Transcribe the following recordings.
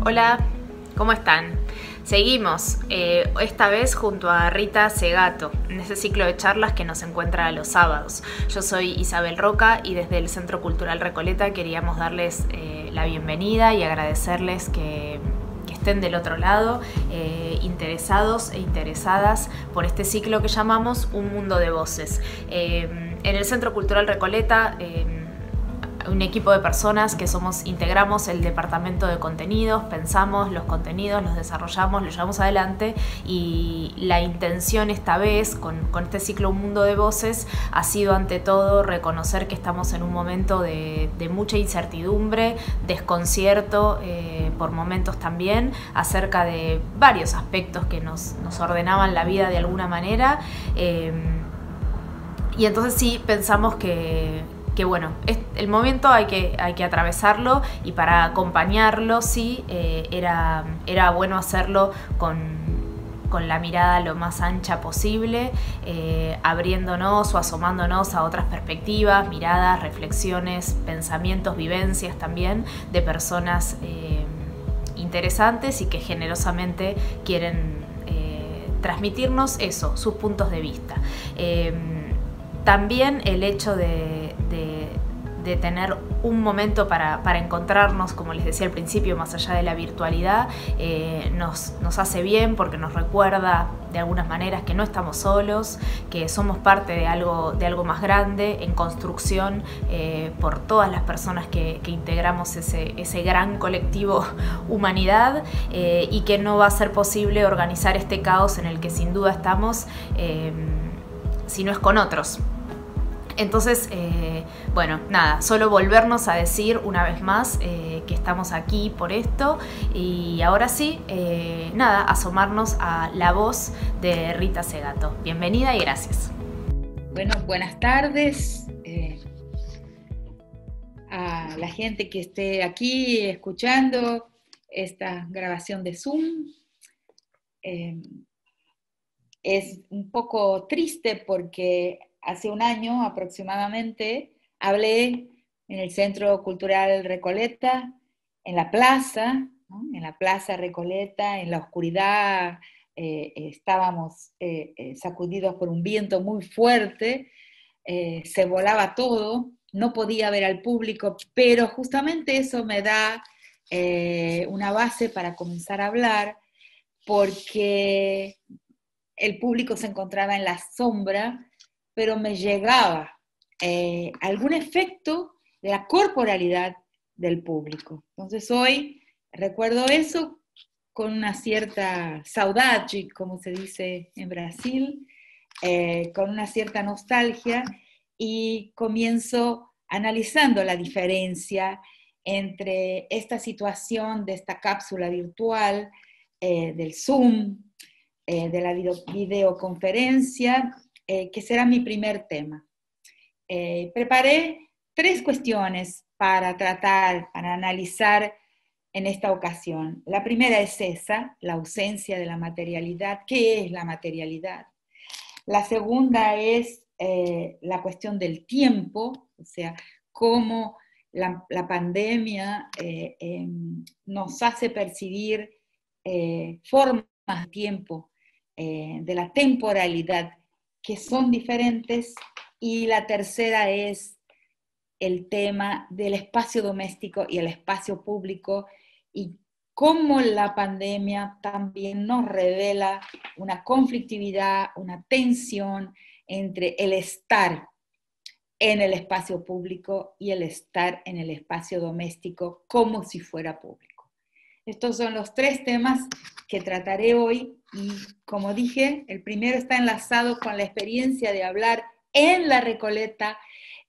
Hola, ¿cómo están? Seguimos, esta vez junto a Rita Segato, en ese ciclo de charlas que nos encuentra los sábados. Yo soy Isabel Roca y desde el Centro Cultural Recoleta queríamos darles la bienvenida y agradecerles que estén del otro lado, interesados e interesadas por este ciclo que llamamos Un Mundo de Voces. En el Centro Cultural Recoleta, un equipo de personas que integramos el departamento de contenidos, pensamos los contenidos, los desarrollamos, los llevamos adelante, y la intención esta vez con este ciclo Un Mundo de Voces ha sido ante todo reconocer que estamos en un momento de mucha incertidumbre, desconcierto, por momentos también, acerca de varios aspectos que nos ordenaban la vida de alguna manera, y entonces sí pensamos que bueno, el momento hay que atravesarlo, y para acompañarlo sí, era bueno hacerlo con la mirada lo más ancha posible, abriéndonos o asomándonos a otras perspectivas, miradas, reflexiones, pensamientos, vivencias también de personas interesantes y que generosamente quieren transmitirnos eso, sus puntos de vista. También el hecho de tener un momento para encontrarnos, como les decía al principio, más allá de la virtualidad, nos hace bien porque nos recuerda de algunas maneras que no estamos solos, que somos parte de algo más grande, en construcción, por todas las personas que integramos ese gran colectivo humanidad, y que no va a ser posible organizar este caos en el que sin duda estamos, si no es con otros. Entonces, bueno, nada, solo volvernos a decir una vez más que estamos aquí por esto, y ahora sí, nada, asomarnos a la voz de Rita Segato. Bienvenida y gracias. Bueno, buenas tardes a la gente que esté aquí escuchando esta grabación de Zoom. Es un poco triste porque hace un año aproximadamente hablé en el Centro Cultural Recoleta, en la plaza, ¿no? En la plaza Recoleta, en la oscuridad, estábamos sacudidos por un viento muy fuerte, se volaba todo, no podía ver al público, pero justamente eso me da una base para comenzar a hablar, porque el público se encontraba en la sombra, pero me llegaba algún efecto de la corporalidad del público. Entonces hoy recuerdo eso con una cierta saudade, como se dice en Brasil, con una cierta nostalgia, y comienzo analizando la diferencia entre esta situación de esta cápsula virtual, del Zoom, de la videoconferencia, que será mi primer tema. Preparé tres cuestiones para tratar, para analizar en esta ocasión. La primera es esa, la ausencia de la materialidad. ¿Qué es la materialidad? La segunda es la cuestión del tiempo, o sea, cómo la pandemia nos hace percibir formas de tiempo, de la temporalidad, que son diferentes. Y la tercera es el tema del espacio doméstico y el espacio público, y cómo la pandemia también nos revela una conflictividad, una tensión entre el estar en el espacio público y el estar en el espacio doméstico como si fuera público. Estos son los tres temas que trataré hoy, y como dije, el primero está enlazado con la experiencia de hablar en la Recoleta,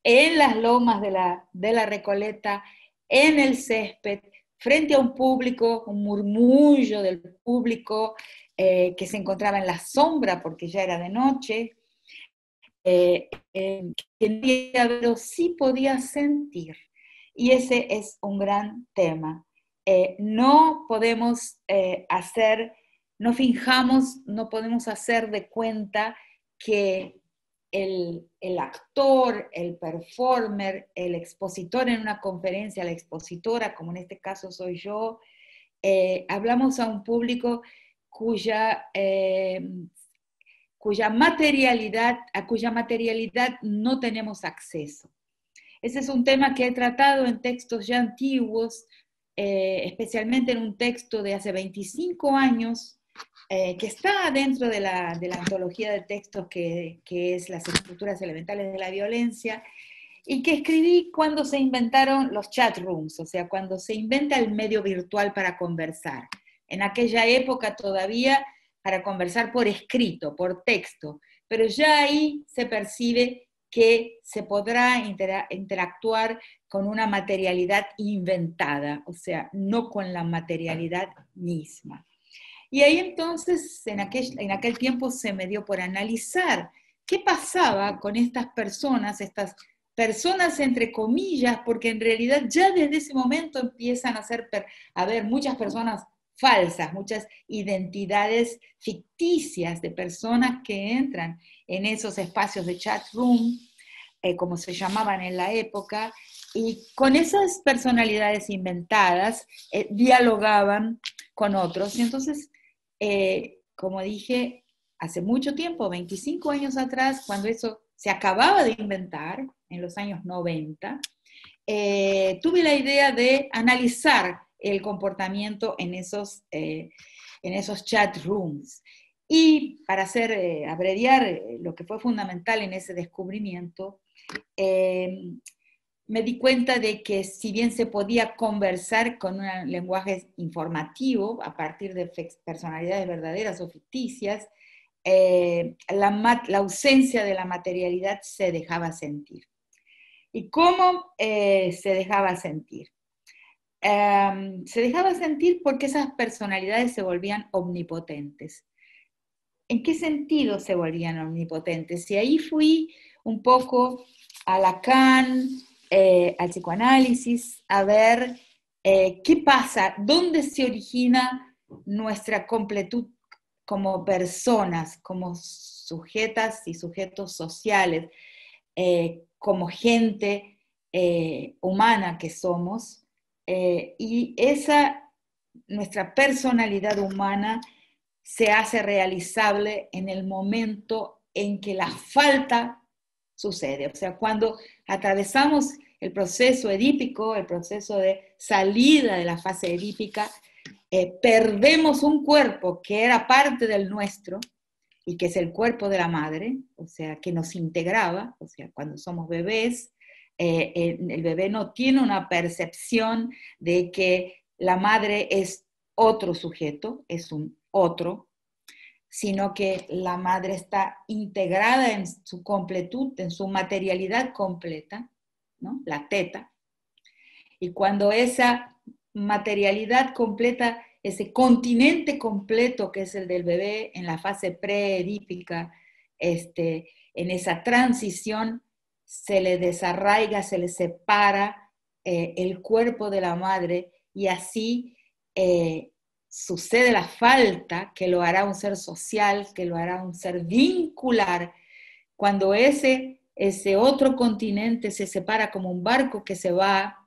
en las lomas de la Recoleta, en el césped, frente a un público, un murmullo del público que se encontraba en la sombra porque ya era de noche, que nadie, pero sí podía sentir. Y ese es un gran tema. No podemos no finjamos, no podemos hacer de cuenta que el actor, el performer, el expositor en una conferencia, la expositora, como en este caso soy yo, hablamos a un público cuya, a cuya materialidad no tenemos acceso. Ese es un tema que he tratado en textos ya antiguos, especialmente en un texto de hace 25 años, que está dentro de la antología de textos que es Las estructuras elementales de la violencia, y que escribí cuando se inventaron los chat rooms, o sea, cuando se inventa el medio virtual para conversar. En aquella época todavía para conversar por escrito, por texto, pero ya ahí se percibe que se podrá interactuar con una materialidad inventada, o sea, no con la materialidad misma. Y ahí entonces, en aquel tiempo se me dio por analizar qué pasaba con estas personas entre comillas, porque en realidad ya desde ese momento empiezan a haber muchas personas falsas, muchas identidades ficticias de personas que entran en esos espacios de chat room, como se llamaban en la época, y con esas personalidades inventadas dialogaban con otros. Y entonces, como dije, hace mucho tiempo, 25 años atrás, cuando eso se acababa de inventar, en los años 90, tuve la idea de analizar el comportamiento en esos chat rooms. Y para abreviar lo que fue fundamental en ese descubrimiento, me di cuenta de que si bien se podía conversar con un lenguaje informativo a partir de personalidades verdaderas o ficticias, la ausencia de la materialidad se dejaba sentir. ¿Y cómo se dejaba sentir? Se dejaba sentir porque esas personalidades se volvían omnipotentes. ¿En qué sentido se volvían omnipotentes? Y ahí fui un poco a Lacan, al psicoanálisis, a ver qué pasa, dónde se origina nuestra completud como personas, como sujetas y sujetos sociales, como gente humana que somos, y nuestra personalidad humana se hace realizable en el momento en que la falta sucede. O sea, cuando atravesamos el proceso edípico, el proceso de salida de la fase edípica, perdemos un cuerpo que era parte del nuestro y que es el cuerpo de la madre, o sea, que nos integraba, o sea, cuando somos bebés, el bebé no tiene una percepción de que la madre es otro sujeto, es un otro, sino que la madre está integrada en su completud, en su materialidad completa, ¿no? La teta. Y cuando esa materialidad completa, ese continente completo que es el del bebé en la fase preedípica, en esa transición, se le desarraiga, se le separa el cuerpo de la madre y así sucede la falta que lo hará un ser social, que lo hará un ser vincular, cuando ese otro continente se separa como un barco que se va.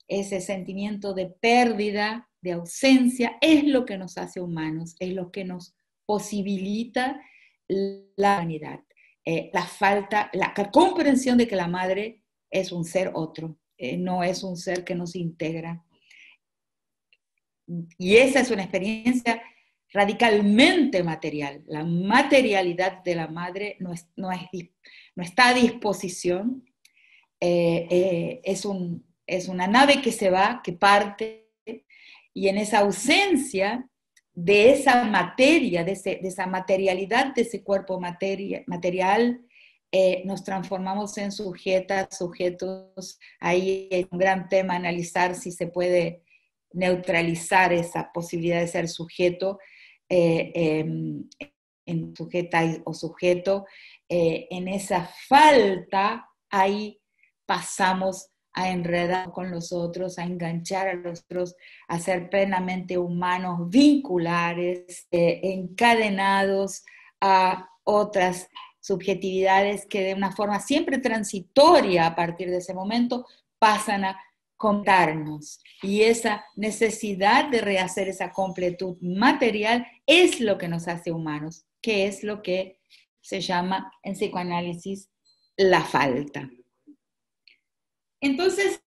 Ese sentimiento de pérdida, de ausencia, es lo que nos hace humanos, es lo que nos posibilita la humanidad. La comprensión de que la madre es un ser otro, no es un ser que nos integra. Y esa es una experiencia radicalmente material. La materialidad de la madre no está a disposición, es una nave que se va, que parte, y en esa ausencia de esa materia, de esa materialidad, de ese cuerpo material, nos transformamos en sujetos. Ahí es un gran tema analizar si se puede neutralizar esa posibilidad de ser sujeto, en sujeta o sujeto. En esa falta, ahí pasamos a enredar con los otros, a enganchar a los otros, a ser plenamente humanos, vinculares, encadenados a otras subjetividades que de una forma siempre transitoria a partir de ese momento pasan a contarnos. Y esa necesidad de rehacer esa completud material es lo que nos hace humanos, que es lo que se llama en psicoanálisis la falta. Entonces,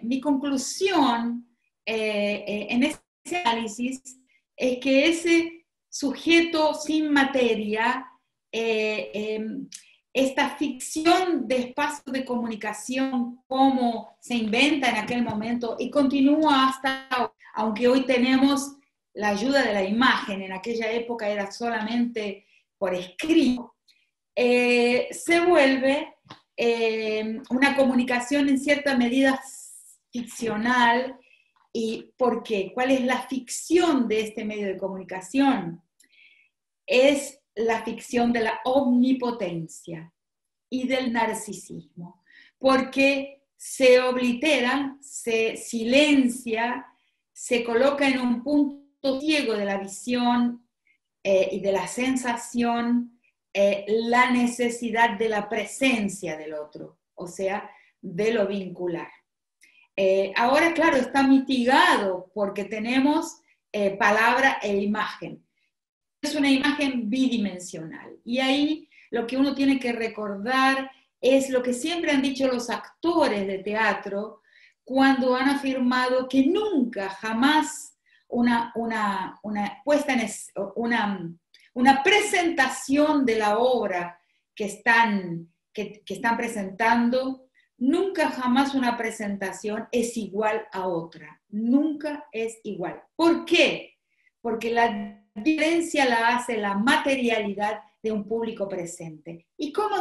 mi conclusión en ese análisis es que ese sujeto sin materia, esta ficción de espacio de comunicación, como se inventa en aquel momento y continúa hasta hoy, aunque hoy tenemos la ayuda de la imagen, en aquella época era solamente por escrito, se vuelve una comunicación en cierta medida ficcional. ¿Y por qué? ¿Cuál es la ficción de este medio de comunicación? Es la ficción de la omnipotencia y del narcisismo, porque se oblitera, se silencia, se coloca en un punto ciego de la visión y de la sensación la necesidad de la presencia del otro, o sea, de lo vincular. Ahora, claro, está mitigado porque tenemos palabra e imagen. Es una imagen bidimensional. Y ahí lo que uno tiene que recordar es lo que siempre han dicho los actores de teatro cuando han afirmado que nunca, jamás una presentación de la obra que están presentando, nunca jamás una presentación es igual a otra. Nunca es igual. ¿Por qué? Porque la diferencia la hace la materialidad de un público presente. ¿Y cómo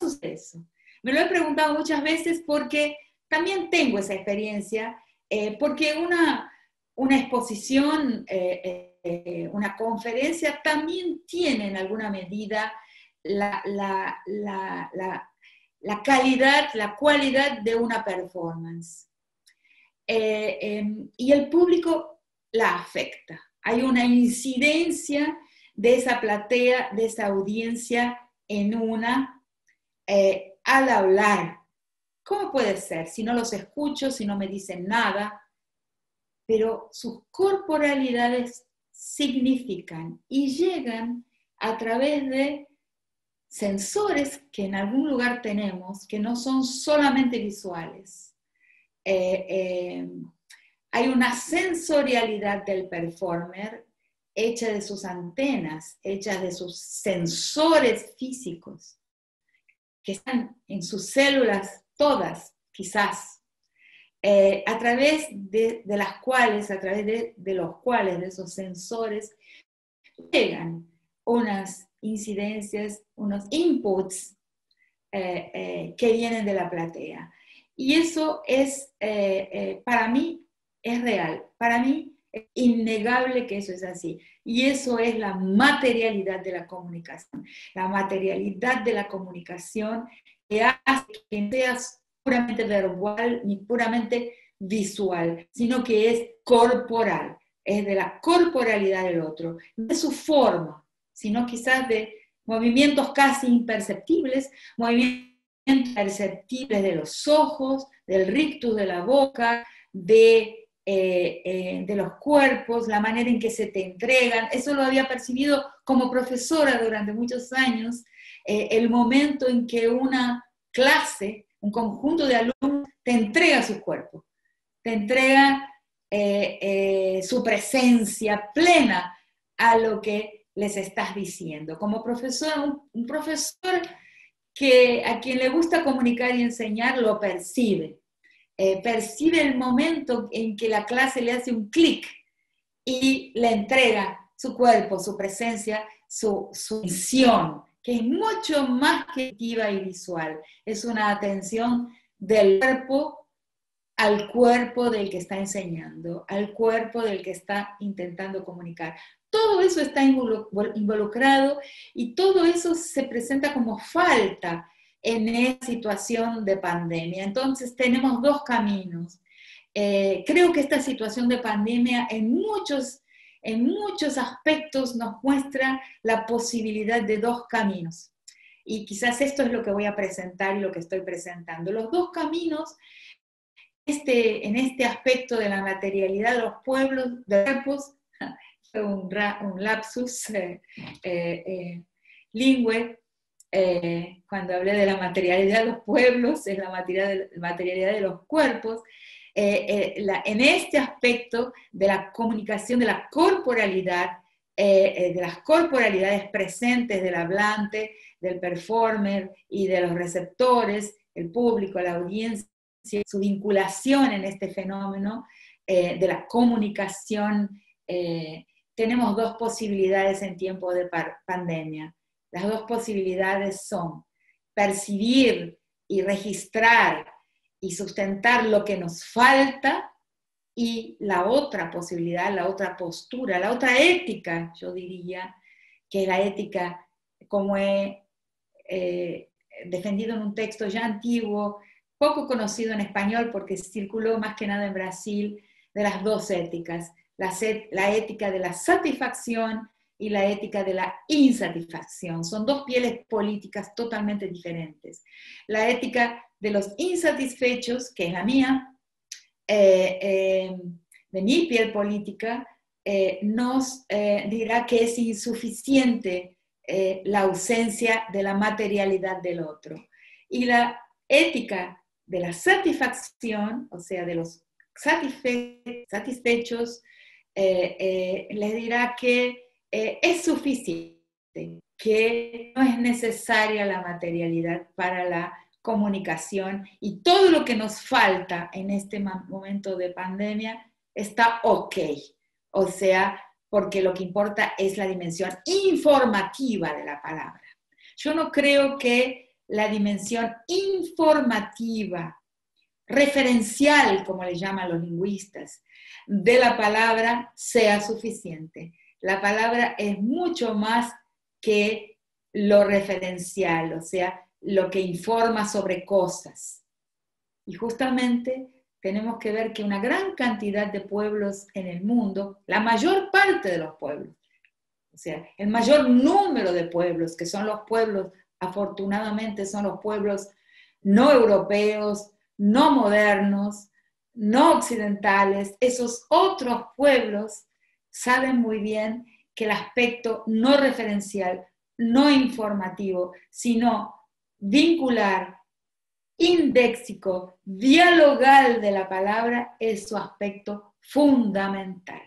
sucede eso? Me lo he preguntado muchas veces porque también tengo esa experiencia, porque una exposición, una conferencia también tiene en alguna medida la calidad, la cualidad de una performance. Y el público la afecta. Hay una incidencia de esa platea, de esa audiencia en una al hablar. ¿Cómo puede ser? Si no los escucho, si no me dicen nada, pero sus corporalidades significan y llegan a través de sensores que en algún lugar tenemos, que no son solamente visuales. Hay una sensorialidad del performer hecha de sus antenas, hecha de sus sensores físicos, que están en sus células todas, quizás, a través de las cuales, a través de los cuales, de esos sensores, llegan unas incidencias, unos inputs que vienen de la platea. Y eso es, para mí, es real. Para mí es innegable que eso es así. Y eso es la materialidad de la comunicación. La materialidad de la comunicación que hace que no sea puramente verbal ni puramente visual, sino que es corporal. Es de la corporalidad del otro, no de su forma, sino quizás de movimientos casi imperceptibles, movimientos perceptibles de los ojos, del rictus de la boca, de los cuerpos, la manera en que se te entregan. Eso lo había percibido como profesora durante muchos años, el momento en que una clase, un conjunto de alumnos, te entrega su cuerpo, te entrega su presencia plena a lo que les estás diciendo. Como profesor, un profesor a quien le gusta comunicar y enseñar lo percibe. Percibe el momento en que la clase le hace un clic y le entrega su cuerpo, su presencia, su misión, que es mucho más que activa y visual. Es una atención del cuerpo al cuerpo del que está enseñando, al cuerpo del que está intentando comunicar. Todo eso está involucrado y todo eso se presenta como falta en esta situación de pandemia. Entonces tenemos dos caminos. Creo que esta situación de pandemia en muchos aspectos nos muestra la posibilidad de dos caminos. Y quizás esto es lo que voy a presentar y lo que estoy presentando. Los dos caminos en este aspecto de la materialidad de los pueblos, de los cuerpos, fue un lapsus lingüe, cuando hablé de la materialidad de los pueblos, es la materialidad de los cuerpos, en este aspecto de la comunicación, de la corporalidad, de las corporalidades presentes del hablante, del performer y de los receptores, el público, la audiencia, su vinculación en este fenómeno de la comunicación. Tenemos dos posibilidades en tiempo de pandemia. Las dos posibilidades son percibir y registrar y sustentar lo que nos falta, y la otra posibilidad, la otra postura, la otra ética, yo diría, que es la ética, como he defendido en un texto ya antiguo, poco conocido en español porque circuló más que nada en Brasil, de las dos éticas, la ética de la satisfacción y la ética de la insatisfacción. Son dos pieles políticas totalmente diferentes. La ética de los insatisfechos, que es la mía, de mi piel política, nos dirá que es insuficiente la ausencia de la materialidad del otro. Y la ética de la satisfacción, o sea, de los satisfechos, les dirá que es suficiente, que no es necesaria la materialidad para la comunicación, y todo lo que nos falta en este momento de pandemia está ok. O sea, porque lo que importa es la dimensión informativa de la palabra. Yo no creo que la dimensión informativa, referencial, como le llaman los lingüistas, de la palabra sea suficiente. La palabra es mucho más que lo referencial, o sea, lo que informa sobre cosas. Y justamente tenemos que ver que una gran cantidad de pueblos en el mundo, la mayor parte de los pueblos, o sea, el mayor número de pueblos, que son los pueblos, afortunadamente son los pueblos no europeos, no modernos, no occidentales, esos otros pueblos saben muy bien que el aspecto no referencial, no informativo, sino vincular, indéxico, dialogal de la palabra es su aspecto fundamental.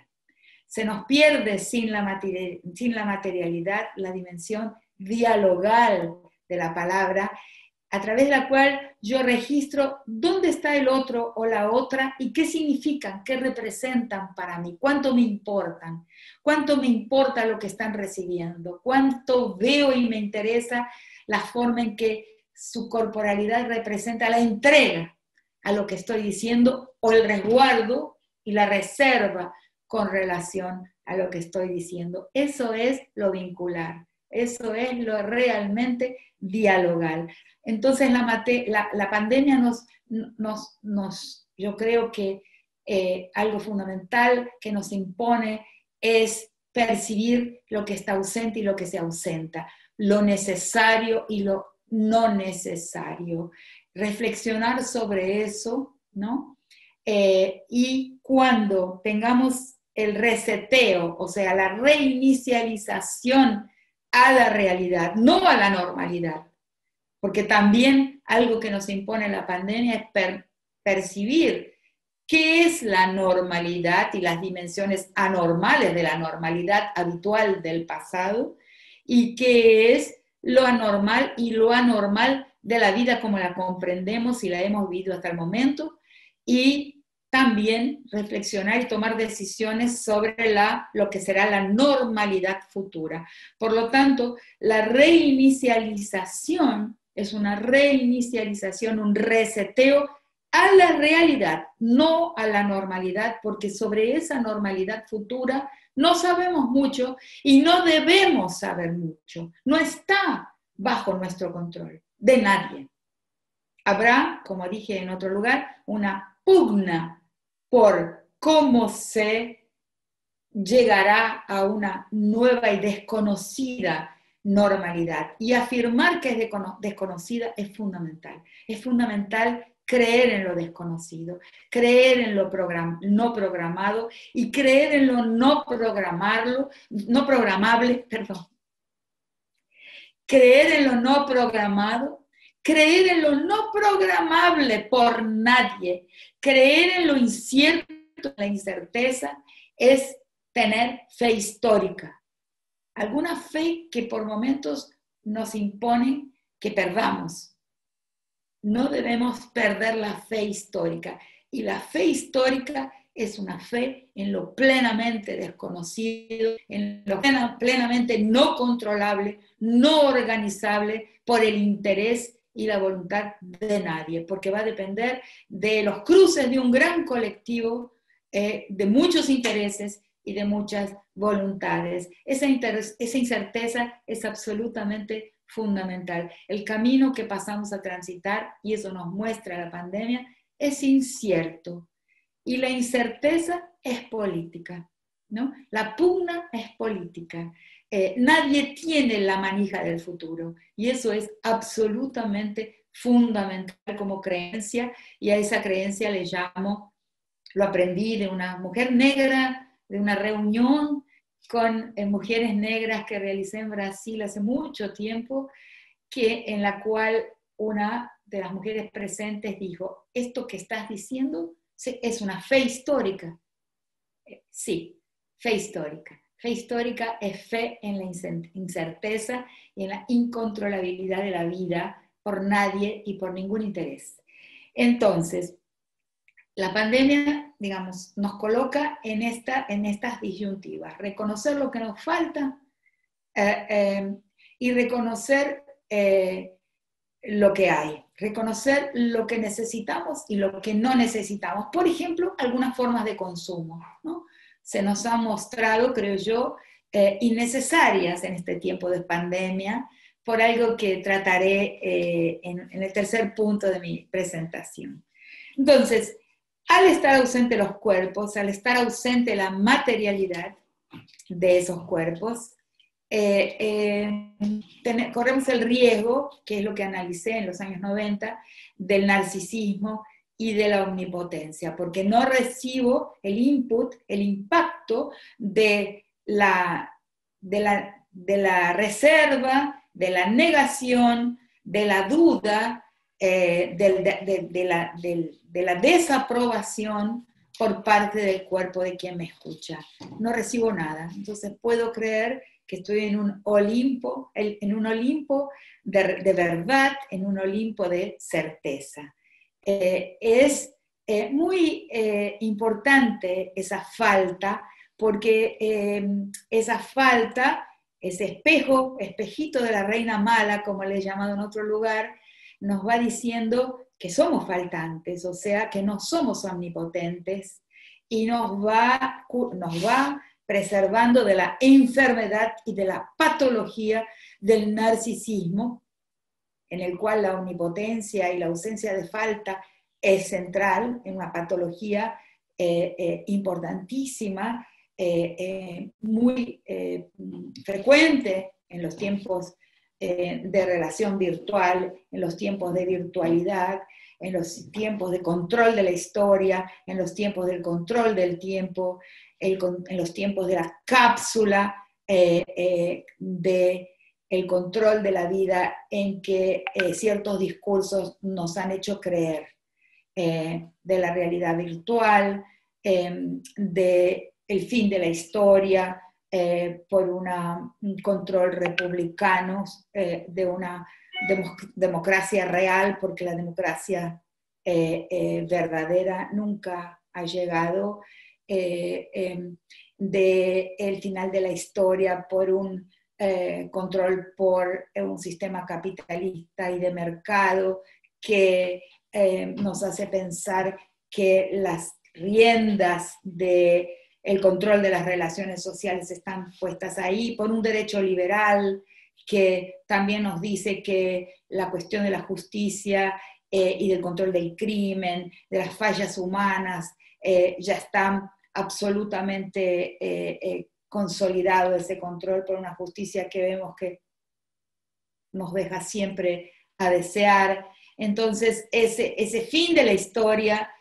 Se nos pierde sin la materialidad la dimensión dialogal de la palabra, a través de la cual yo registro dónde está el otro o la otra y qué significan, qué representan para mí, cuánto me importan, cuánto me importa lo que están recibiendo, cuánto veo y me interesa la forma en que su corporalidad representa la entrega a lo que estoy diciendo, o el resguardo y la reserva con relación a lo que estoy diciendo. Eso es lo vincular, eso es lo realmente dialogal. Entonces la pandemia yo creo que algo fundamental que nos impone es percibir lo que está ausente y lo que se ausenta, lo necesario y lo no necesario. Reflexionar sobre eso, ¿no? Y cuando tengamos el reseteo, o sea, la reinicialización a la realidad, no a la normalidad, porque también algo que nos impone la pandemia es percibir qué es la normalidad y las dimensiones anormales de la normalidad habitual del pasado, y qué es lo anormal y lo anormal de la vida como la comprendemos y la hemos vivido hasta el momento, y también reflexionar y tomar decisiones sobre lo que será la normalidad futura. Por lo tanto, la reinicialización es una reinicialización, un reseteo a la realidad, no a la normalidad, porque sobre esa normalidad futura no sabemos mucho y no debemos saber mucho. No está bajo nuestro control, de nadie. Habrá, como dije en otro lugar, una pugna por cómo se llegará a una nueva y desconocida normalidad. Y afirmar que es desconocida es fundamental. Es fundamental creer en lo desconocido, creer en lo no programado y creer en lo no programable, perdón. Creer en lo no programado, creer en lo no programable por nadie, creer en lo incierto, la incerteza, es tener fe histórica. Alguna fe que por momentos nos imponen que perdamos. No debemos perder la fe histórica. Y la fe histórica es una fe en lo plenamente desconocido, en lo plenamente no controlable, no organizable por el interés y la voluntad de nadie, porque va a depender de los cruces de un gran colectivo, de muchos intereses y de muchas voluntades. Esa incerteza es absolutamente fundamental. El camino que pasamos a transitar, y eso nos muestra la pandemia, es incierto. Y la incerteza es política, ¿no? La pugna es política. Nadie tiene la manija del futuro, y eso es absolutamente fundamental como creencia, y a esa creencia le llamo, lo aprendí de una mujer negra, de una reunión con mujeres negras que realicé en Brasil hace mucho tiempo, en la cual una de las mujeres presentes dijo: esto que estás diciendo es una fe histórica. Sí, fe histórica. Fe histórica es fe en la incerteza y en la incontrolabilidad de la vida por nadie y por ningún interés. Entonces, la pandemia, digamos, nos coloca en estas disyuntivas: reconocer lo que nos falta y reconocer lo que hay, reconocer lo que necesitamos y lo que no necesitamos. Por ejemplo, algunas formas de consumo, ¿no? Se nos han mostrado, creo yo, innecesarias en este tiempo de pandemia, por algo que trataré en el tercer punto de mi presentación. Entonces, al estar ausente los cuerpos, al estar ausente la materialidad de esos cuerpos, corremos el riesgo, que es lo que analicé en los años 90, del narcisismo y de la omnipotencia, porque no recibo el input, el impacto de la reserva, de la negación, de la duda, de la desaprobación por parte del cuerpo de quien me escucha. No recibo nada, entonces puedo creer que estoy en un Olimpo, de verdad, en un Olimpo de certeza. Es muy importante esa falta, porque esa falta, ese espejito de la reina mala, como le he llamado en otro lugar, nos va diciendo que somos faltantes, o sea, que no somos omnipotentes, y nos va preservando de la enfermedad y de la patología del narcisismo, en el cual la omnipotencia y la ausencia de falta es central, en una patología importantísima, muy frecuente en los tiempos de relación virtual, en los tiempos de virtualidad, en los tiempos de control de la historia, en los tiempos del control del tiempo, en los tiempos de la cápsula, de el control de la vida, en que ciertos discursos nos han hecho creer, de la realidad virtual, de el fin de la historia, por un control republicano, de una democracia real, porque la democracia verdadera nunca ha llegado, del final de la historia por un control por un sistema capitalista y de mercado que nos hace pensar que las riendas de el control de las relaciones sociales están puestas ahí, por un derecho liberal que también nos dice que la cuestión de la justicia y del control del crimen, de las fallas humanas, ya están absolutamente consolidado ese control por una justicia que vemos que nos deja siempre a desear. Entonces, ese fin de la historia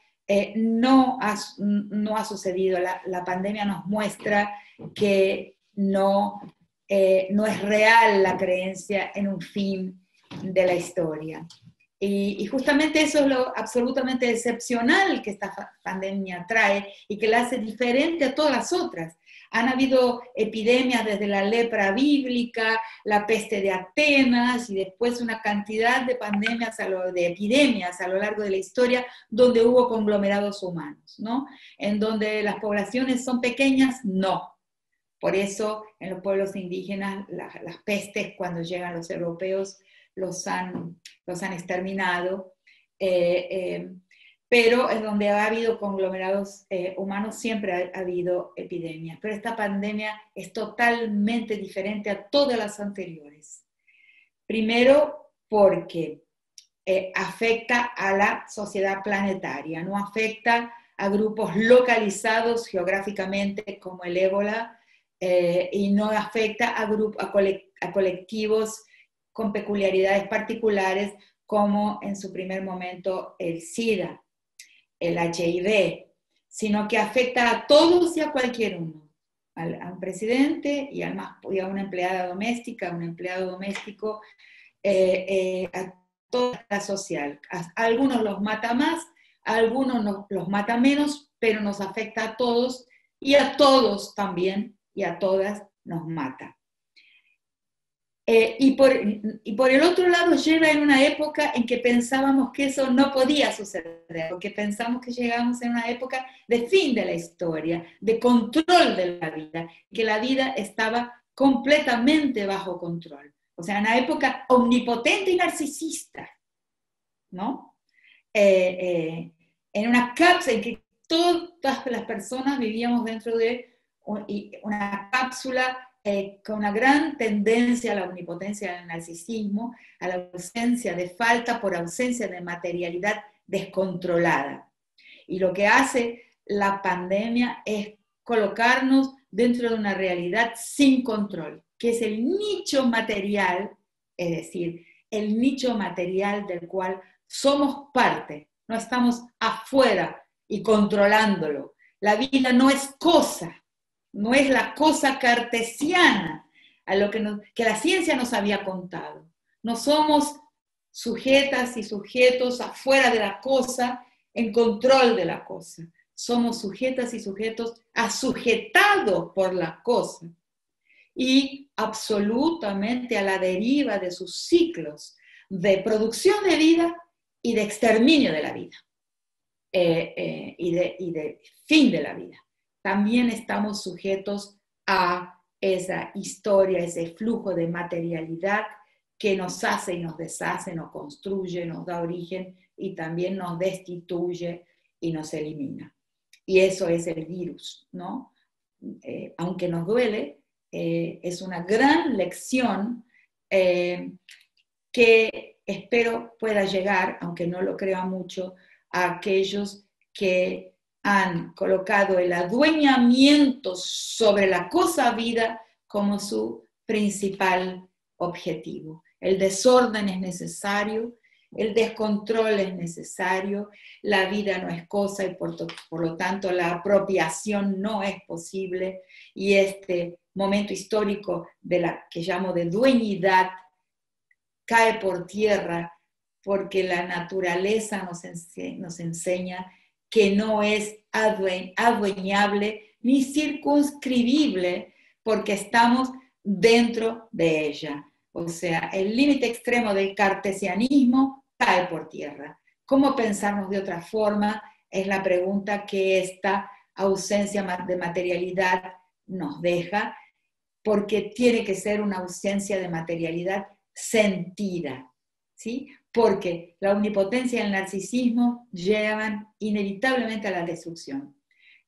no ha sucedido. La pandemia nos muestra que no es real la creencia en un fin de la historia. Y justamente eso es lo absolutamente excepcional que esta pandemia trae y que la hace diferente a todas las otras. Han habido epidemias desde la lepra bíblica, la peste de Atenas y después una cantidad de de epidemias a lo largo de la historia donde hubo conglomerados humanos, ¿no? En donde las poblaciones son pequeñas, no. Por eso en los pueblos indígenas las pestes cuando llegan los europeos los han exterminado, pero en donde ha habido conglomerados humanos siempre ha habido epidemias. Pero esta pandemia es totalmente diferente a todas las anteriores. Primero porque afecta a la sociedad planetaria, no afecta a grupos localizados geográficamente como el ébola, y no afecta a colectivos con peculiaridades particulares como en su primer momento el SIDA, el HIV, sino que afecta a todos y a cualquier uno, a un presidente y a una empleada doméstica, a un empleado doméstico, a toda la social. A algunos los mata más, a algunos los mata menos, pero nos afecta a todos y a todos también y a todas nos mata. Y por el otro lado llega en una época en que pensábamos que eso no podía suceder, porque pensamos que llegamos en una época de fin de la historia, de control de la vida, que la vida estaba completamente bajo control. O sea, una época omnipotente y narcisista, ¿no? En una cápsula en que todas las personas vivíamos dentro de una cápsula con una gran tendencia a la omnipotencia del narcisismo, a la ausencia de falta por ausencia de materialidad descontrolada. Y lo que hace la pandemia es colocarnos dentro de una realidad sin control, que es el nicho material, es decir, el nicho material del cual somos parte, no estamos afuera y controlándolo. La vida no es cosa, no es la cosa cartesiana a lo que la ciencia nos había contado. No somos sujetas y sujetos afuera de la cosa, en control de la cosa. Somos sujetas y sujetos asujetados por la cosa y absolutamente a la deriva de sus ciclos de producción de vida y de exterminio de la vida y de fin de la vida. También estamos sujetos a esa historia, ese flujo de materialidad que nos hace y nos deshace, nos construye, nos da origen y también nos destituye y nos elimina. Y eso es el virus, ¿no? Aunque nos duele, es una gran lección que espero pueda llegar, aunque no lo crea mucho, a aquellos que han colocado el adueñamiento sobre la cosa vida como su principal objetivo. El desorden es necesario, el descontrol es necesario, la vida no es cosa y por lo tanto la apropiación no es posible, y este momento histórico de la que llamo de dueñidad cae por tierra porque la naturaleza nos enseña que no es adueñable ni circunscribible porque estamos dentro de ella. O sea, el límite extremo del cartesianismo cae por tierra. ¿Cómo pensarnos de otra forma? Es la pregunta que esta ausencia de materialidad nos deja, porque tiene que ser una ausencia de materialidad sentida, ¿sí? Porque la omnipotencia y el narcisismo llevan inevitablemente a la destrucción,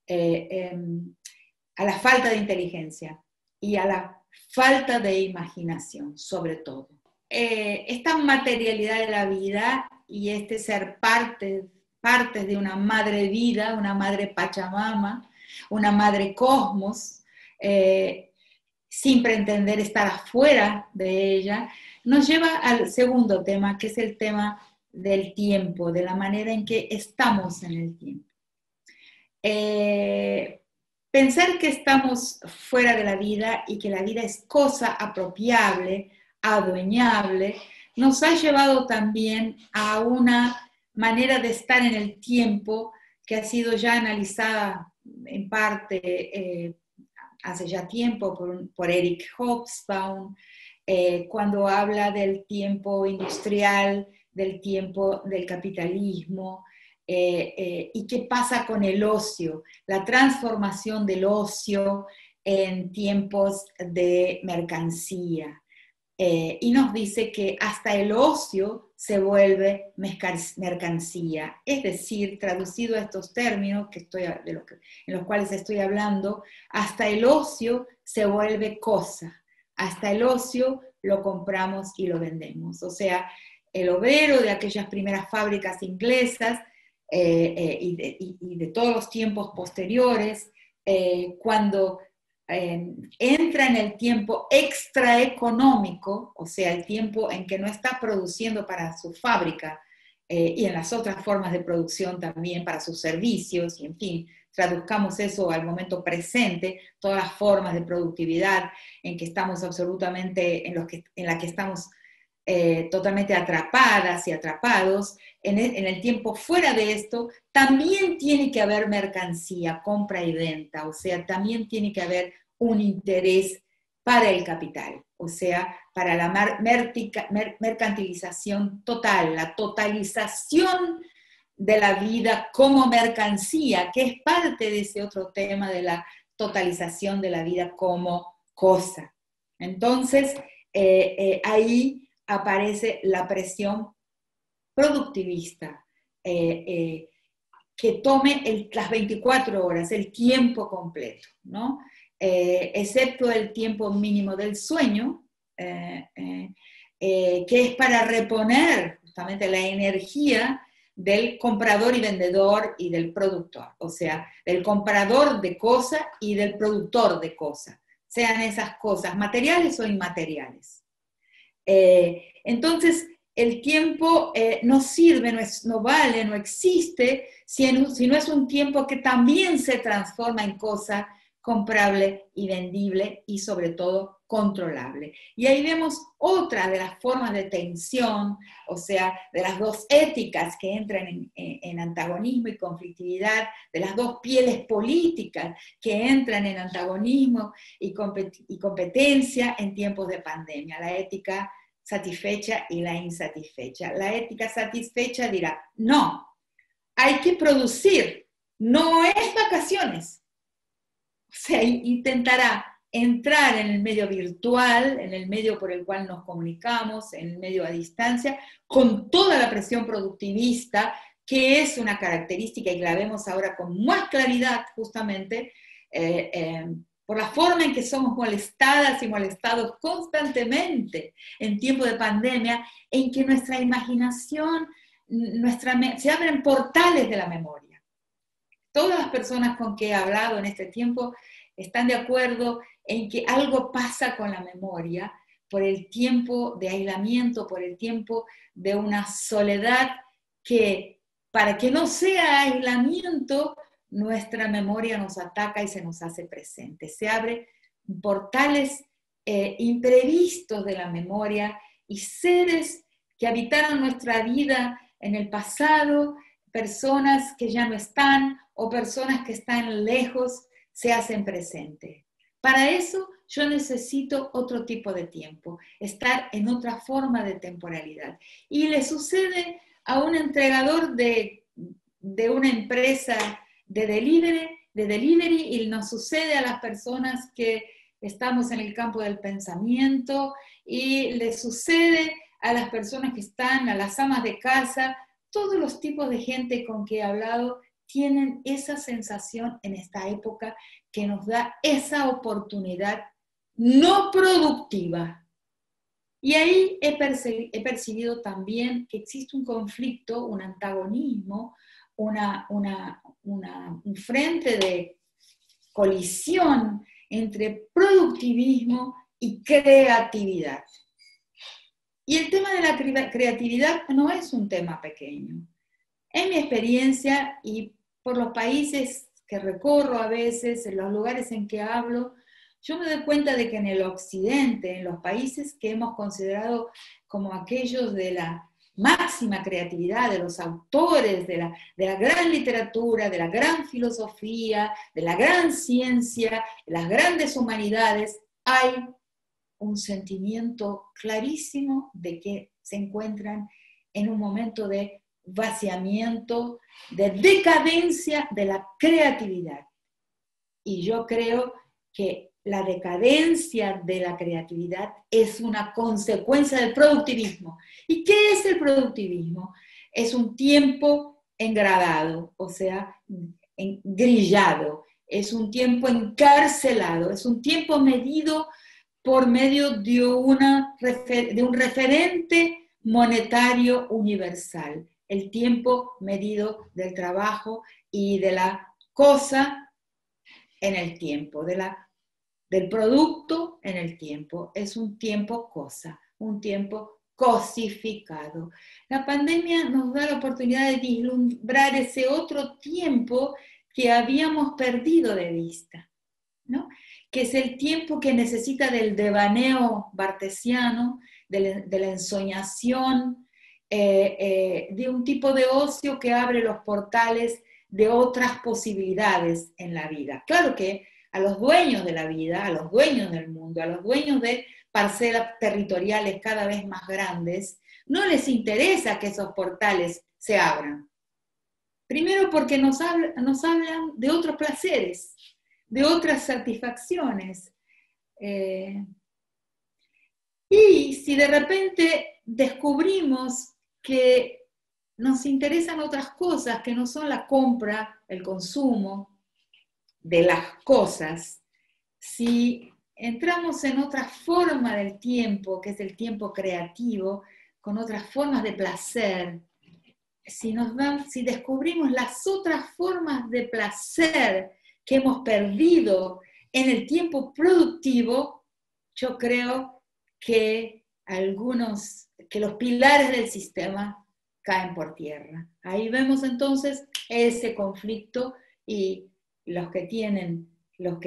a la falta de inteligencia y a la falta de imaginación, sobre todo. Esta materialidad de la vida y este ser partes de una madre vida, una madre Pachamama, una madre cosmos, sin pretender estar afuera de ella, nos lleva al segundo tema, que es el tema del tiempo, de la manera en que estamos en el tiempo. Pensar que estamos fuera de la vida y que la vida es cosa apropiable, adueñable, nos ha llevado también a una manera de estar en el tiempo que ha sido ya analizada en parte hace ya tiempo por Eric Hobsbawm, cuando habla del tiempo industrial, del tiempo del capitalismo, y qué pasa con el ocio, la transformación del ocio en tiempos de mercancía. Y nos dice que hasta el ocio se vuelve mercancía. Es decir, traducido a estos términos en los cuales estoy hablando, hasta el ocio se vuelve cosa. Hasta el ocio lo compramos y lo vendemos. O sea, el obrero de aquellas primeras fábricas inglesas y de todos los tiempos posteriores, cuando entra en el tiempo extraeconómico, o sea, el tiempo en que no está produciendo para su fábrica y en las otras formas de producción también para sus servicios, y en fin, traduzcamos eso al momento presente, todas las formas de productividad en que estamos absolutamente, en la que estamos totalmente atrapadas y atrapados, en el tiempo fuera de esto, también tiene que haber mercancía, compra y venta, o sea, también tiene que haber un interés para el capital, o sea, para la mercantilización total, la totalización de la vida como mercancía, que es parte de ese otro tema de la totalización de la vida como cosa. Entonces, ahí aparece la presión productivista, que tome las 24 horas, el tiempo completo, ¿no? Excepto el tiempo mínimo del sueño, que es para reponer justamente la energía del comprador y vendedor y del productor, o sea, del comprador de cosas y del productor de cosas, sean esas cosas materiales o inmateriales. Entonces, el tiempo no sirve, no vale, no existe, si no es un tiempo que también se transforma en cosa comprable y vendible y sobre todo controlable. Y ahí vemos otra de las formas de tensión, o sea, de las dos éticas que entran en antagonismo y conflictividad, de las dos pieles políticas que entran en antagonismo y competencia en tiempos de pandemia, la ética satisfecha y la insatisfecha. La ética satisfecha dirá, no, hay que producir, no es vacaciones. O sea, intentará entrar en el medio virtual, en el medio por el cual nos comunicamos, en el medio a distancia, con toda la presión productivista, que es una característica y la vemos ahora con más claridad justamente, por la forma en que somos molestadas y molestados constantemente en tiempo de pandemia, en que nuestra imaginación, se abren portales de la memoria. Todas las personas con que he hablado en este tiempo están de acuerdo en que algo pasa con la memoria por el tiempo de aislamiento, por el tiempo de una soledad que, para que no sea aislamiento, nuestra memoria nos ataca y se nos hace presente. Se abren portales imprevistos de la memoria y seres que habitaron nuestra vida en el pasado, personas que ya no están o personas que están lejos, se hacen presentes. Para eso yo necesito otro tipo de tiempo, estar en otra forma de temporalidad. Y le sucede a un entregador de una empresa de delivery y nos sucede a las personas que estamos en el campo del pensamiento y le sucede a las personas que están, a las amas de casa, todos los tipos de gente con que he hablado tienen esa sensación en esta época que nos da esa oportunidad no productiva. Y ahí he percibido también que existe un conflicto, un antagonismo, un frente de colisión entre productivismo y creatividad. Y el tema de la creatividad no es un tema pequeño. En mi experiencia y por los países que recorro a veces, en los lugares en que hablo, yo me doy cuenta de que en el occidente, en los países que hemos considerado como aquellos de la máxima creatividad, de los autores de la gran literatura, de la gran filosofía, de la gran ciencia, de las grandes humanidades, hay un sentimiento clarísimo de que se encuentran en un momento de vaciamiento, de decadencia de la creatividad. Y yo creo que la decadencia de la creatividad es una consecuencia del productivismo. ¿Y qué es el productivismo? Es un tiempo engradado, o sea, grillado, es un tiempo encarcelado, es un tiempo medido por medio de un referente monetario universal, el tiempo medido del trabajo y de la cosa en el tiempo, del producto en el tiempo. Es un tiempo cosa, un tiempo cosificado. La pandemia nos da la oportunidad de vislumbrar ese otro tiempo que habíamos perdido de vista, ¿no? Que es el tiempo que necesita del devaneo bartesiano, de la ensoñación, de un tipo de ocio que abre los portales de otras posibilidades en la vida. Claro que a los dueños de la vida, a los dueños del mundo, a los dueños de parcelas territoriales cada vez más grandes, no les interesa que esos portales se abran. Primero porque nos hablan de otros placeres, de otras satisfacciones. Y si de repente descubrimos que nos interesan otras cosas que no son la compra, el consumo de las cosas, si entramos en otra forma del tiempo, que es el tiempo creativo, con otras formas de placer, si descubrimos las otras formas de placer que hemos perdido en el tiempo productivo, yo creo que los pilares del sistema caen por tierra. Ahí vemos entonces ese conflicto y los que tienen la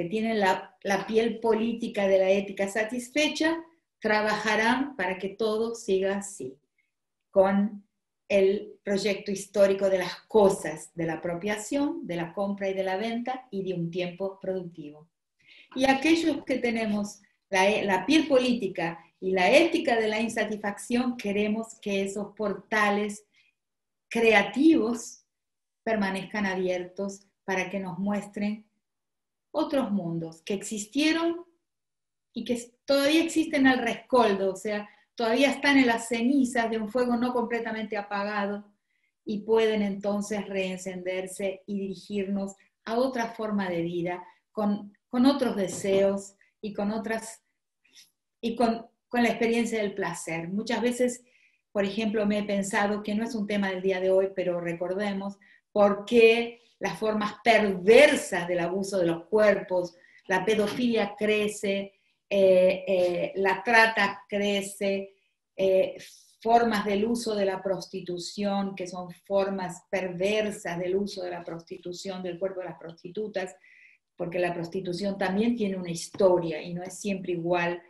piel política de la ética satisfecha trabajarán para que todo siga así, con el proyecto histórico de las cosas, de la apropiación, de la compra y de la venta y de un tiempo productivo. Y aquellos que tenemos la piel política y la ética de la insatisfacción, queremos que esos portales creativos permanezcan abiertos para que nos muestren otros mundos que existieron y que todavía existen al rescoldo, o sea, todavía están en las cenizas de un fuego no completamente apagado y pueden entonces reencenderse y dirigirnos a otra forma de vida, con otros deseos y con la experiencia del placer. Muchas veces, por ejemplo, me he pensado que no es un tema del día de hoy, pero recordemos por qué las formas perversas del abuso de los cuerpos, la pedofilia crece, la trata crece, formas del uso de la prostitución, que son formas perversas del uso de la prostitución, del cuerpo de las prostitutas, porque la prostitución también tiene una historia y no es siempre igual,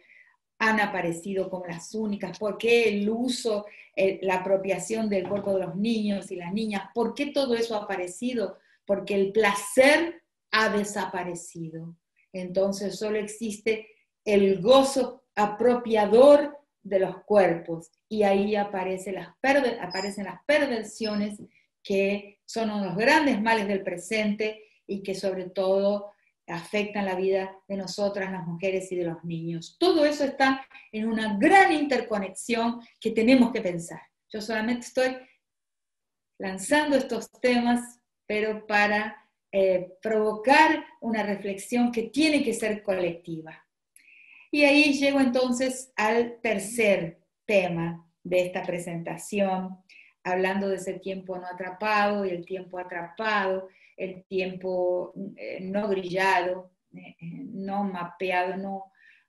han aparecido como las únicas. ¿Por qué el uso, la apropiación del cuerpo de los niños y las niñas? ¿Por qué todo eso ha aparecido? Porque el placer ha desaparecido. Entonces solo existe el gozo apropiador de los cuerpos y ahí aparecen las perversiones que son uno de los grandes males del presente y que sobre todo afectan la vida de nosotras, las mujeres y de los niños. Todo eso está en una gran interconexión que tenemos que pensar. Yo solamente estoy lanzando estos temas, pero para provocar una reflexión que tiene que ser colectiva. Y ahí llego entonces al tercer tema de esta presentación, hablando de ese tiempo no atrapado y el tiempo atrapado, el tiempo no grillado, no mapeado,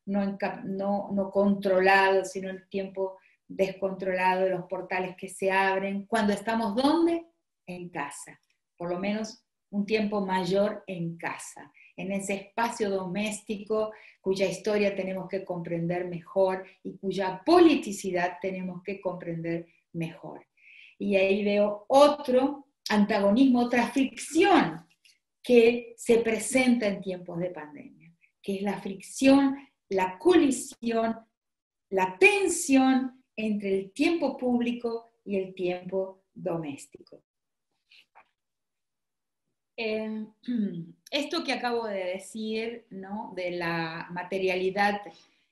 no controlado, sino el tiempo descontrolado, los portales que se abren, cuando estamos ¿dónde? En casa, por lo menos un tiempo mayor en casa, en ese espacio doméstico cuya historia tenemos que comprender mejor y cuya politicidad tenemos que comprender mejor. Y ahí veo otro antagonismo, otra fricción que se presenta en tiempos de pandemia, que es la fricción, la colisión, la tensión entre el tiempo público y el tiempo doméstico. Esto que acabo de decir, ¿no? De la materialidad,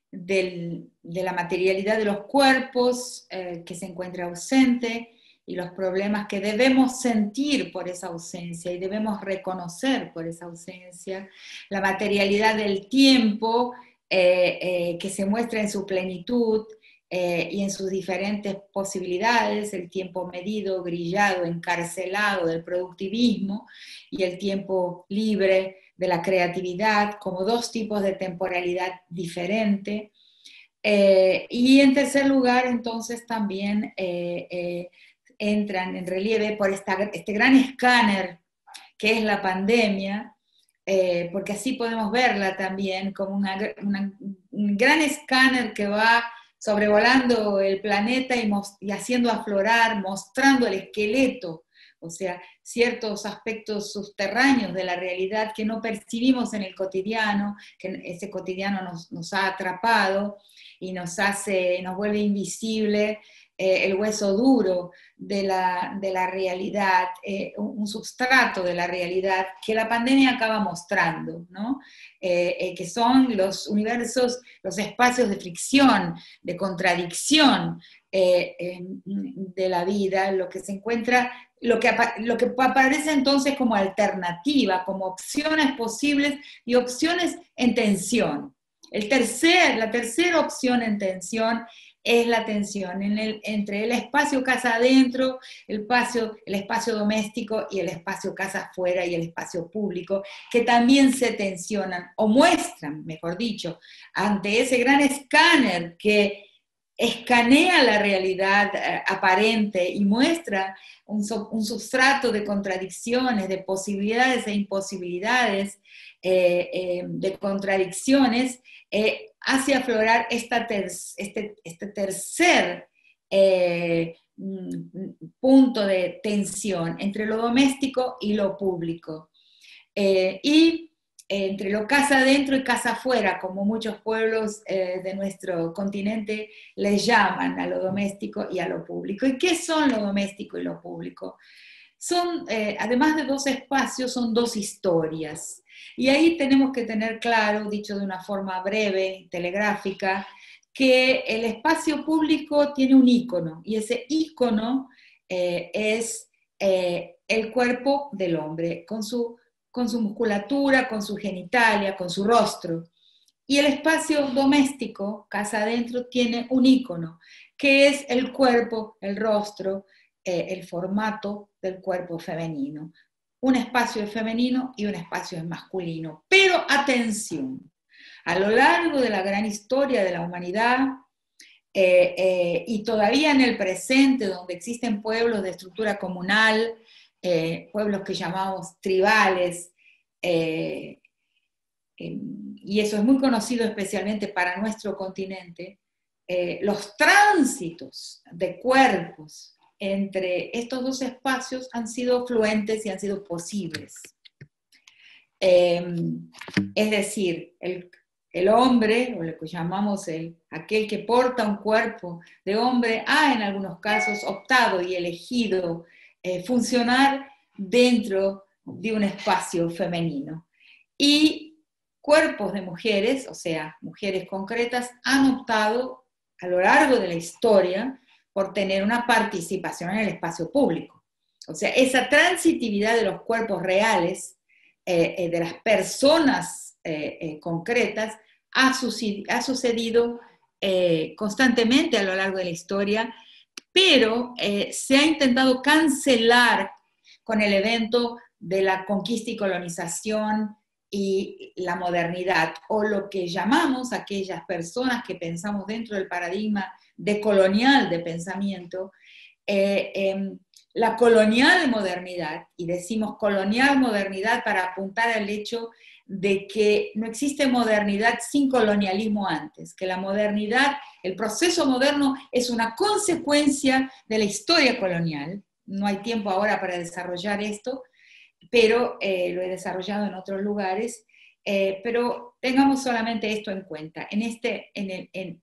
de la materialidad de los cuerpos que se encuentra ausente y los problemas que debemos sentir por esa ausencia y debemos reconocer por esa ausencia, la materialidad del tiempo que se muestra en su plenitud, y en sus diferentes posibilidades, el tiempo medido, grillado, encarcelado del productivismo y el tiempo libre de la creatividad como dos tipos de temporalidad diferente. Y en tercer lugar, entonces, también entran en relieve por este gran escáner que es la pandemia, porque así podemos verla también como un gran escáner que va sobrevolando el planeta y haciendo aflorar, mostrando el esqueleto, o sea, ciertos aspectos subterráneos de la realidad que no percibimos en el cotidiano, que ese cotidiano nos ha atrapado y nos vuelve invisible, el hueso duro de la realidad, un substrato de la realidad que la pandemia acaba mostrando, ¿no? Que son los universos, los espacios de fricción, de contradicción de la vida, lo que se encuentra, lo que aparece entonces como alternativa, como opciones posibles y opciones en tensión. La tercera opción en tensión es la tensión entre el espacio casa adentro, el espacio doméstico y el espacio casa afuera y el espacio público, que también se tensionan o muestran, mejor dicho, ante ese gran escáner que escanea la realidad aparente y muestra un sustrato de contradicciones, de posibilidades e imposibilidades, de contradicciones, hace aflorar este tercer punto de tensión entre lo doméstico y lo público. Y entre lo casa adentro y casa afuera, como muchos pueblos de nuestro continente les llaman a lo doméstico y a lo público. ¿Y qué son lo doméstico y lo público? Son, además de dos espacios, son dos historias. Y ahí tenemos que tener claro, dicho de una forma breve, telegráfica, que el espacio público tiene un ícono, y ese ícono es el cuerpo del hombre, con su musculatura, con su genitalia, con su rostro. Y el espacio doméstico, casa adentro, tiene un ícono, que es el cuerpo, el rostro, el formato del cuerpo femenino. Un espacio es femenino y un espacio es masculino. Pero atención, a lo largo de la gran historia de la humanidad, y todavía en el presente, donde existen pueblos de estructura comunal, pueblos que llamamos tribales, y eso es muy conocido especialmente para nuestro continente, los tránsitos de cuerpos entre estos dos espacios han sido fluentes y han sido posibles. Es decir, el hombre, o lo que llamamos aquel que porta un cuerpo de hombre, ha en algunos casos optado y elegido funcionar dentro de un espacio femenino. Y cuerpos de mujeres, o sea, mujeres concretas, han optado a lo largo de la historia por tener una participación en el espacio público. O sea, esa transitividad de los cuerpos reales, de las personas concretas, ha sucedido constantemente a lo largo de la historia, pero se ha intentado cancelar con el evento de la conquista y colonización y la modernidad, o lo que llamamos aquellas personas que pensamos dentro del paradigma decolonial de pensamiento, la colonial modernidad, y decimos colonial modernidad para apuntar al hecho de que no existe modernidad sin colonialismo antes, que la modernidad, el proceso moderno es una consecuencia de la historia colonial. No hay tiempo ahora para desarrollar esto, pero lo he desarrollado en otros lugares. Pero tengamos solamente esto en cuenta.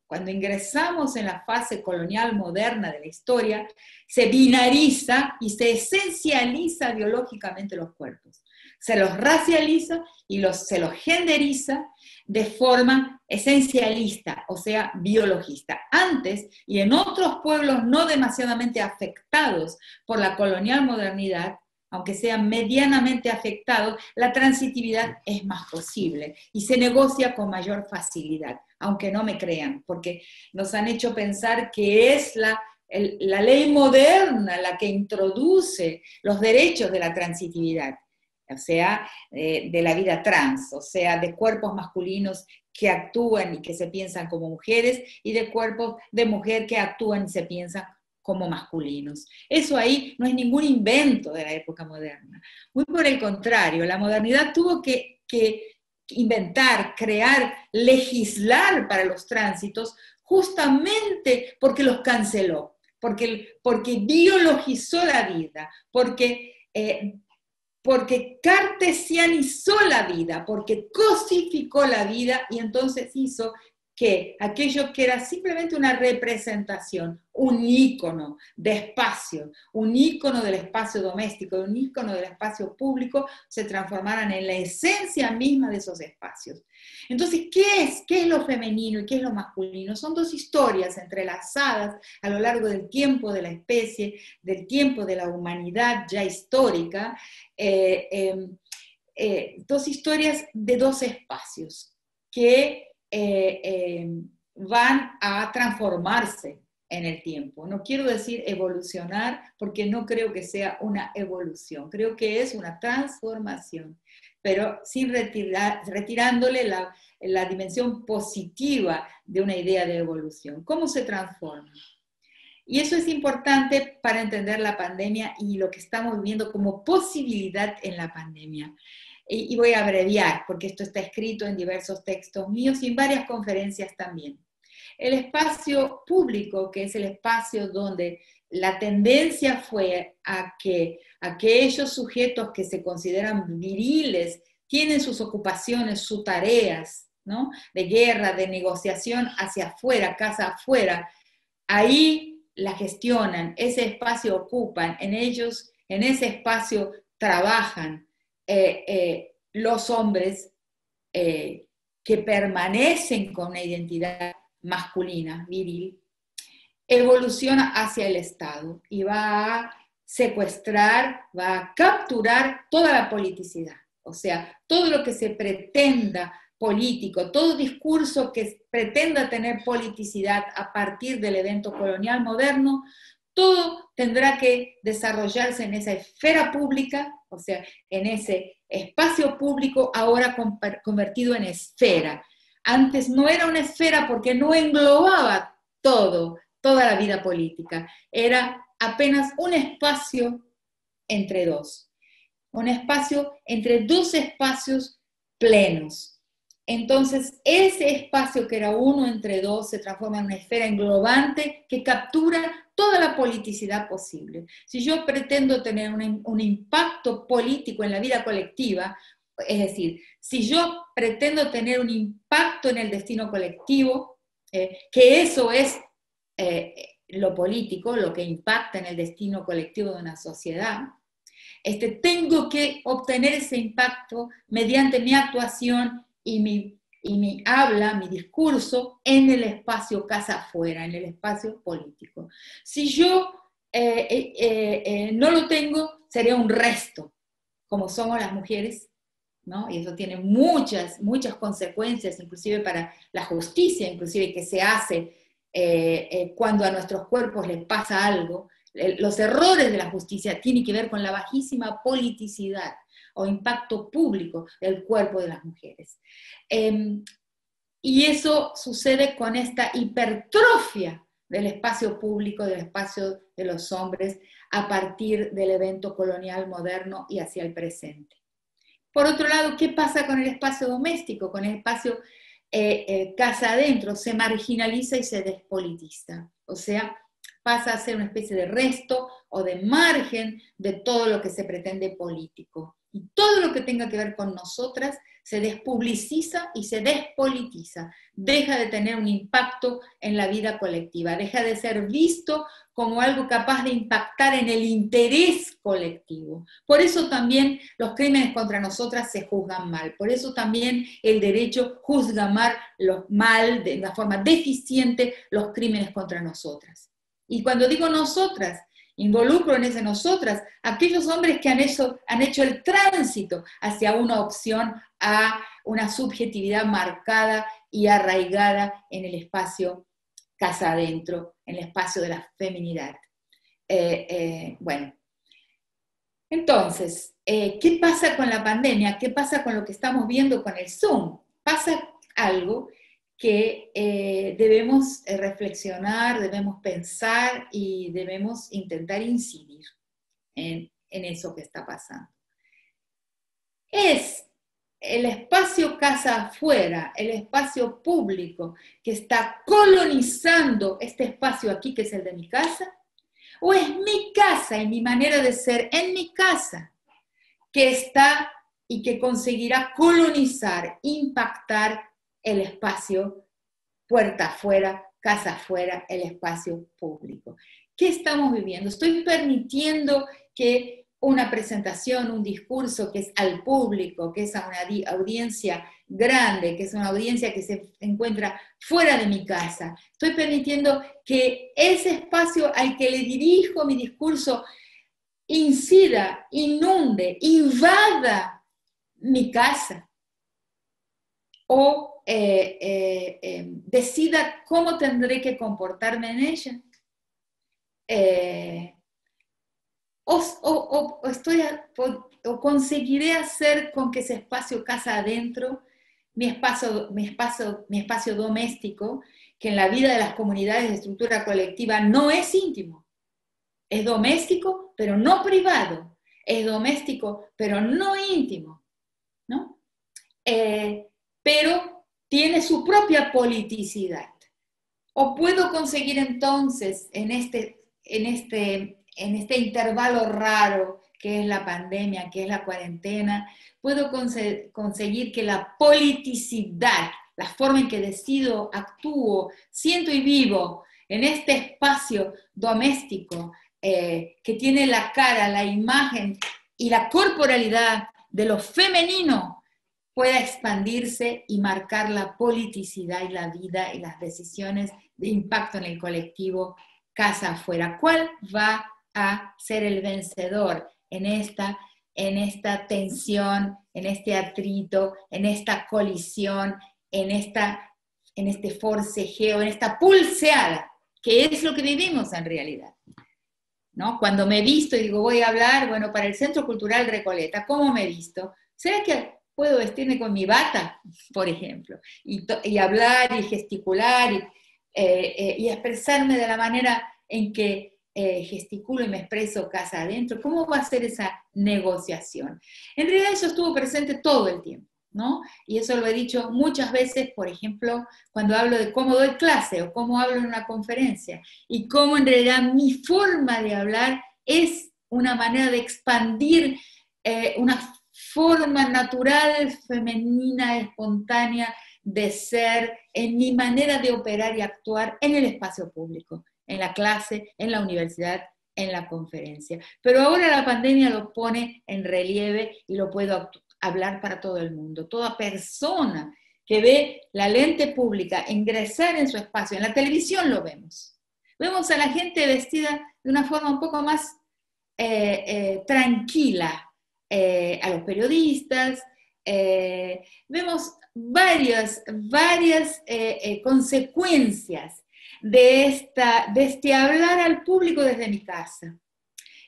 Cuando ingresamos en la fase colonial moderna de la historia, se binariza y se esencializa biológicamente los cuerpos. Se los racializa y se los genderiza de forma esencialista, o sea, biologista. Antes, y en otros pueblos no demasiadamente afectados por la colonial modernidad, aunque sean medianamente afectados, la transitividad es más posible y se negocia con mayor facilidad, aunque no me crean, porque nos han hecho pensar que es la ley moderna la que introduce los derechos de la transitividad, o sea, de la vida trans, o sea, de cuerpos masculinos que actúan y que se piensan como mujeres, y de cuerpos de mujer que actúan y se piensan como masculinos. Eso ahí no es ningún invento de la época moderna. Muy por el contrario, la modernidad tuvo que inventar, crear, legislar para los tránsitos justamente porque los canceló, porque biologizó la vida, porque cartesianizó la vida, porque cosificó la vida y entonces hizo que aquello que era simplemente una representación, un ícono de espacio, un ícono del espacio doméstico, un ícono del espacio público, se transformaran en la esencia misma de esos espacios. Entonces, ¿qué es lo femenino y qué es lo masculino? Son dos historias entrelazadas a lo largo del tiempo de la especie, del tiempo de la humanidad ya histórica, dos historias de dos espacios que van a transformarse en el tiempo. No quiero decir evolucionar porque no creo que sea una evolución, creo que es una transformación, pero sin retirándole la dimensión positiva de una idea de evolución. ¿Cómo se transforma? Y eso es importante para entender la pandemia y lo que estamos viviendo como posibilidad en la pandemia. Y voy a abreviar, porque esto está escrito en diversos textos míos y en varias conferencias también. El espacio público, que es el espacio donde la tendencia fue a que aquellos sujetos que se consideran viriles tienen sus ocupaciones, sus tareas, ¿no?, de guerra, de negociación hacia afuera, casa afuera, ahí la gestionan, ese espacio ocupan, en ese espacio trabajan, los hombres que permanecen con una identidad masculina, viril, evoluciona hacia el Estado y va a secuestrar, va a capturar toda la politicidad. O sea, todo lo que se pretenda político, todo discurso que pretenda tener politicidad a partir del evento colonial moderno, todo tendrá que desarrollarse en esa esfera pública, o sea, en ese espacio público ahora convertido en esfera. Antes no era una esfera porque no englobaba toda la vida política. Era apenas un espacio entre dos. Un espacio entre dos espacios plenos. Entonces, ese espacio que era uno entre dos se transforma en una esfera englobante que captura toda la politicidad posible. Si yo pretendo tener un impacto político en la vida colectiva, es decir, si yo pretendo tener un impacto en el destino colectivo, que eso es lo político, lo que impacta en el destino colectivo de una sociedad, tengo que obtener ese impacto mediante mi actuación y mi habla, mi discurso, en el espacio casa afuera, en el espacio político. Si yo no lo tengo, sería un resto, como somos las mujeres, ¿no? Y eso tiene muchas consecuencias, inclusive para la justicia, inclusive que se hace cuando a nuestros cuerpos les pasa algo, los errores de la justicia tienen que ver con la bajísima politicidad o impacto público del cuerpo de las mujeres. Y eso sucede con esta hipertrofia del espacio público, del espacio de los hombres, a partir del evento colonial moderno y hacia el presente. Por otro lado, ¿qué pasa con el espacio doméstico, con el espacio casa adentro? Se marginaliza y se despolitiza. O sea, pasa a ser una especie de resto o de margen de todo lo que se pretende político. Y todo lo que tenga que ver con nosotras se despubliciza y se despolitiza, deja de tener un impacto en la vida colectiva, deja de ser visto como algo capaz de impactar en el interés colectivo. Por eso también los crímenes contra nosotras se juzgan mal, por eso también el derecho juzga mal, de una forma deficiente, los crímenes contra nosotras. Y cuando digo nosotras, involucro en ese nosotras aquellos hombres que han hecho el tránsito hacia una opción a una subjetividad marcada y arraigada en el espacio casa adentro, en el espacio de la feminidad. Bueno, entonces, ¿qué pasa con la pandemia? ¿Qué pasa con lo que estamos viendo con el Zoom? Pasa algo que debemos reflexionar, debemos pensar y debemos intentar incidir en eso que está pasando. Es el espacio casa afuera, el espacio público que está colonizando este espacio aquí que es el de mi casa, o es mi casa y mi manera de ser en mi casa que está y que conseguirá colonizar, impactar el espacio puerta afuera, casa afuera, el espacio público. ¿Qué estamos viviendo? Estoy permitiendo que una presentación, un discurso que es al público, que es a una audiencia grande, que es una audiencia que se encuentra fuera de mi casa. Estoy permitiendo que ese espacio al que le dirijo mi discurso incida, inunde, invada mi casa. O decida cómo tendré que comportarme en ella. O conseguiré hacer con que ese espacio casa adentro, mi espacio doméstico, que en la vida de las comunidades de estructura colectiva no es íntimo. Es doméstico, pero no privado. Es doméstico, pero no íntimo, ¿no? Pero tiene su propia politicidad. O puedo conseguir entonces en este intervalo raro que es la pandemia, que es la cuarentena, puedo conseguir que la politicidad, la forma en que decido, actúo, siento y vivo en este espacio doméstico que tiene la cara, la imagen y la corporalidad de lo femenino, pueda expandirse y marcar la politicidad y la vida y las decisiones de impacto en el colectivo casa afuera. ¿Cuál va a ser el vencedor en esta tensión, en este atrito, en esta colisión, en este forcejeo, en esta pulseada, que es lo que vivimos en realidad? ¿No? Cuando me visto y digo, voy a hablar, bueno, para el Centro Cultural Recoleta, ¿cómo me visto? ¿Será que puedo vestirme con mi bata, por ejemplo, y hablar y gesticular y expresarme de la manera en que gesticulo y me expreso casa adentro? ¿Cómo va a ser esa negociación? En realidad eso estuvo presente todo el tiempo, ¿no? Y eso lo he dicho muchas veces, por ejemplo, cuando hablo de cómo doy clase o cómo hablo en una conferencia, y cómo en realidad mi forma de hablar es una manera de expandir una forma natural, femenina, espontánea de ser, en mi manera de operar y actuar en el espacio público, en la clase, en la universidad, en la conferencia. Pero ahora la pandemia lo pone en relieve y lo puedo hablar para todo el mundo. Toda persona que ve la lente pública ingresar en su espacio, en la televisión lo vemos. Vemos a la gente vestida de una forma un poco más tranquila, a los periodistas, vemos varias consecuencias de este hablar al público desde mi casa.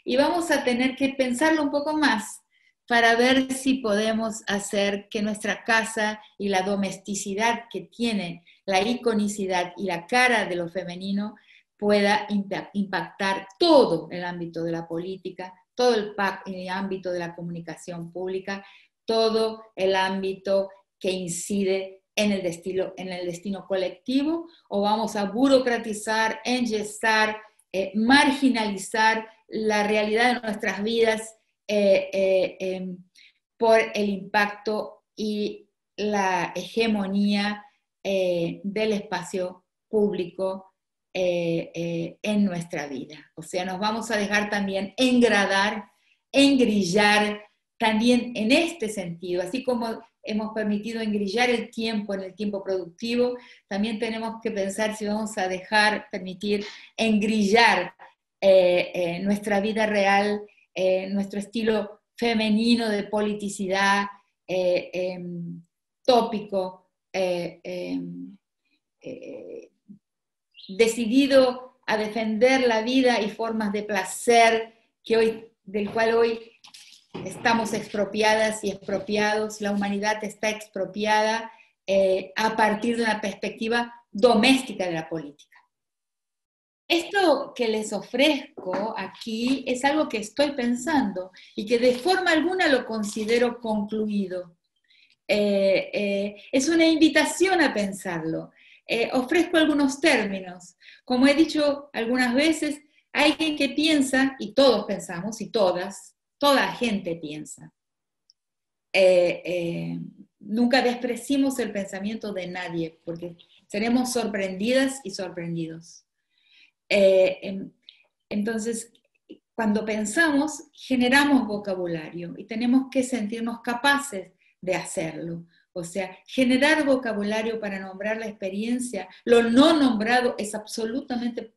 Y vamos a tener que pensarlo un poco más para ver si podemos hacer que nuestra casa y la domesticidad que tiene, la iconicidad y la cara de lo femenino pueda impactar todo el ámbito de la política, todo el ámbito de la comunicación pública, todo el ámbito que incide en el destino colectivo, o vamos a burocratizar, enyesar, marginalizar la realidad de nuestras vidas por el impacto y la hegemonía del espacio público en nuestra vida. O sea, nos vamos a dejar también engradar, engrillar, también en este sentido, así como hemos permitido engrillar el tiempo en el tiempo productivo, también tenemos que pensar si vamos a permitir engrillar nuestra vida real, nuestro estilo femenino de politicidad, tópico, decidido a defender la vida y formas de placer del cual hoy estamos expropiadas y expropiados, la humanidad está expropiada a partir de una perspectiva doméstica de la política. Esto que les ofrezco aquí es algo que estoy pensando y que de forma alguna lo considero concluido. Es una invitación a pensarlo. Ofrezco algunos términos. Como he dicho algunas veces, hay alguien que piensa, y todos pensamos, y toda gente piensa. Nunca despreciemos el pensamiento de nadie, porque seremos sorprendidas y sorprendidos. Entonces, cuando pensamos, generamos vocabulario y tenemos que sentirnos capaces de hacerlo. O sea, generar vocabulario para nombrar la experiencia, lo no nombrado es absolutamente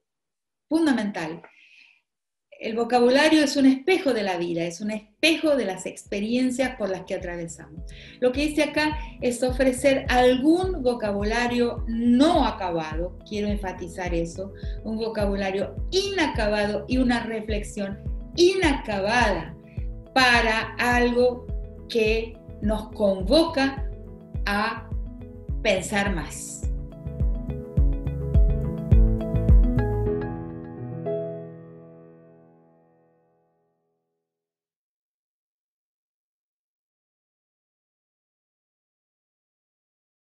fundamental. El vocabulario es un espejo de la vida, es un espejo de las experiencias por las que atravesamos. Lo que hice acá es ofrecer algún vocabulario no acabado, quiero enfatizar eso, un vocabulario inacabado y una reflexión inacabada para algo que nos convoca a pensar más.